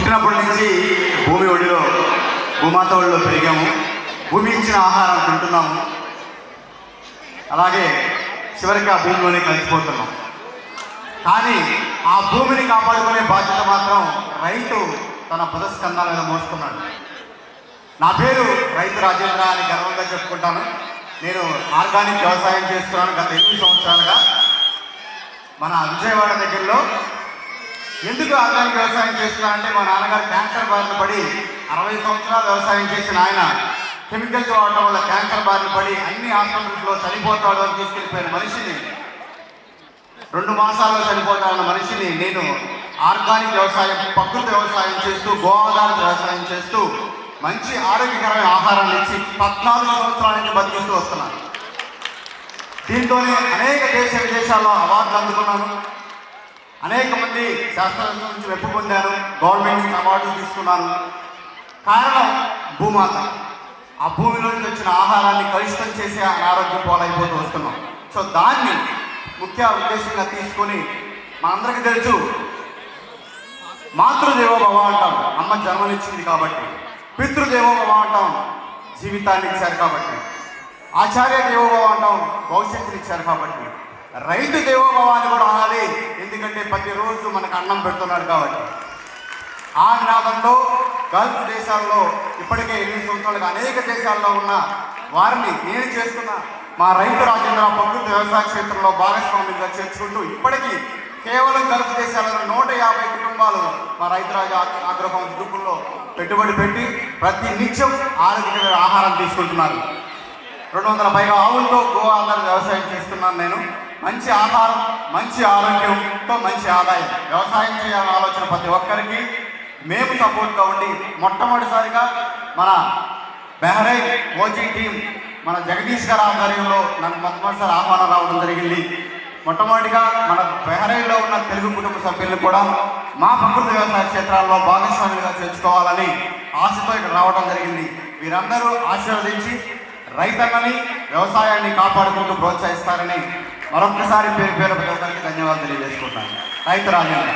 పుట్టినప్పటి నుంచి భూమి ఒడిలో భూమాత ఒడిలో పెరిగాము. భూమి ఇచ్చిన ఆహారం తింటున్నాము. అలాగే చివరికి ఆ భూమిలోనే కలిసిపోతున్నాం. కానీ ఆ భూమిని కాపాడుకునే బాధ్యత మాత్రం రైతు తన పురస్కంధాల మీద మోస్తున్నాడు. నా పేరు రైతు రాజేంద్ర అని గర్వంగా చెప్పుకుంటాను. నేను ఆర్గానిక్ వ్యవసాయం చేస్తున్నాను గత 8 సంవత్సరాలుగా. మన విజయవాడ దగ్గరలో ఎందుకు ఆర్గానిక్ వ్యవసాయం చేస్తున్నానంటే, మా నాన్నగారు క్యాన్సర్ బారిన పడి 60 సంవత్సరాలు వ్యవసాయం చేసిన ఆయన కెమికల్స్ వాడటం వల్ల క్యాన్సర్ బారిన పడి అన్ని హాస్పిటల్స్లో చనిపోతాడు అని తీసుకెళ్ళిపోయిన మనిషిని, 2 మాసాల్లో చనిపోతాడన్న మనిషిని నేను ఆర్గానిక్ వ్యవసాయం, ప్రకృతి వ్యవసాయం చేస్తూ, గోదావరి వ్యవసాయం చేస్తూ మంచి ఆరోగ్యకరమైన ఆహారాన్ని ఇచ్చి 14 సంవత్సరాల నుంచి బతికిస్తూ వస్తున్నాను. దీంతోనే అనేక దేశ విదేశాల్లో అవార్డులు అందుకున్నాను. అనేక మంది శాస్త్రవేత్తల నుంచి మెప్పు పొందాను. గవర్నమెంట్ నుంచి అవార్డులు తీసుకున్నాను. కారణం భూమాత. ఆ భూమిలోంచి వచ్చిన ఆహారాన్ని కలుషితం చేసి అనారోగ్యం పాలైపోతూ వస్తున్నాం. సో దాన్ని ముఖ్య ఉద్దేశంగా తీసుకొని, మనందరికీ తెలుసు మాతృదేవోభవ అంటాం, అమ్మ జన్మనిచ్చింది కాబట్టి. పితృదేవోభవ అంటాం, జీవితాన్ని ఇచ్చారు కాబట్టి. ఆచార్య దేవోభవ అంటాం, భవిష్యత్తుని ఇచ్చారు కాబట్టి. రైతు దేవోభవ అని కూడా అనాలి, ఎందుకంటే ప్రతిరోజు మనకు అన్నం పెడుతున్నాడు కాబట్టి. ఆ నినాదంలో గల్ఫ్ దేశాల్లో ఇప్పటికే 8 సంవత్సరాలుగా అనేక దేశాల్లో ఉన్న వారిని నేను చేస్తున్న మా రైతు రాజేంద్ర ప్రకృతి వ్యవసాయ క్షేత్రంలో భాగస్వామ్యంగా చేర్చుకుంటూ ఇప్పటికీ కేవలం గల్ఫ్ దేశాలలో 150 కుటుంబాలు మా రైతు రాజు ఆగ్రహం గ్రూపుల్లో పెట్టుబడి పెట్టి ప్రతి నిత్యం ఆరోగ్యకరమైన ఆహారం తీసుకుంటున్నారు. 200 పైగా ఆవులతో గో ఆధార వ్యవసాయం చేస్తున్నాను నేను. మంచి ఆహారం, మంచి ఆరోగ్యంతో మంచి ఆదాయం. వ్యవసాయం చేయాలనే ఆలోచన ప్రతి ఒక్కరికి మేము సపోర్ట్గా ఉండి, మొట్టమొదటిసారిగా మన బెహ్రైన్ ఓజీ టీం మన జగదీష్ గారి ఆధ్వర్యంలో నాకు మొట్టమొదటిసారి ఆహ్వానం రావడం జరిగింది. మొట్టమొదటిగా మన బెహ్రైన్లో ఉన్న తెలుగు కుటుంబ సభ్యులను కూడా మా ప్రకృతి వ్యవసాయ క్షేత్రాల్లో భాగస్వామిగా చేర్చుకోవాలని ఆశతో ఇక్కడ రావడం జరిగింది. వీరందరూ ఆశీర్వదించి రైతన్నని, వ్యవసాయాన్ని కాపాడుకుంటూ ప్రోత్సహిస్తారని మరొక్కసారి పేరు ప్రతి ఒక్కరికి ధన్యవాదాలు తెలియజేసుకుంటాను. రైతు రాజేంద్ర.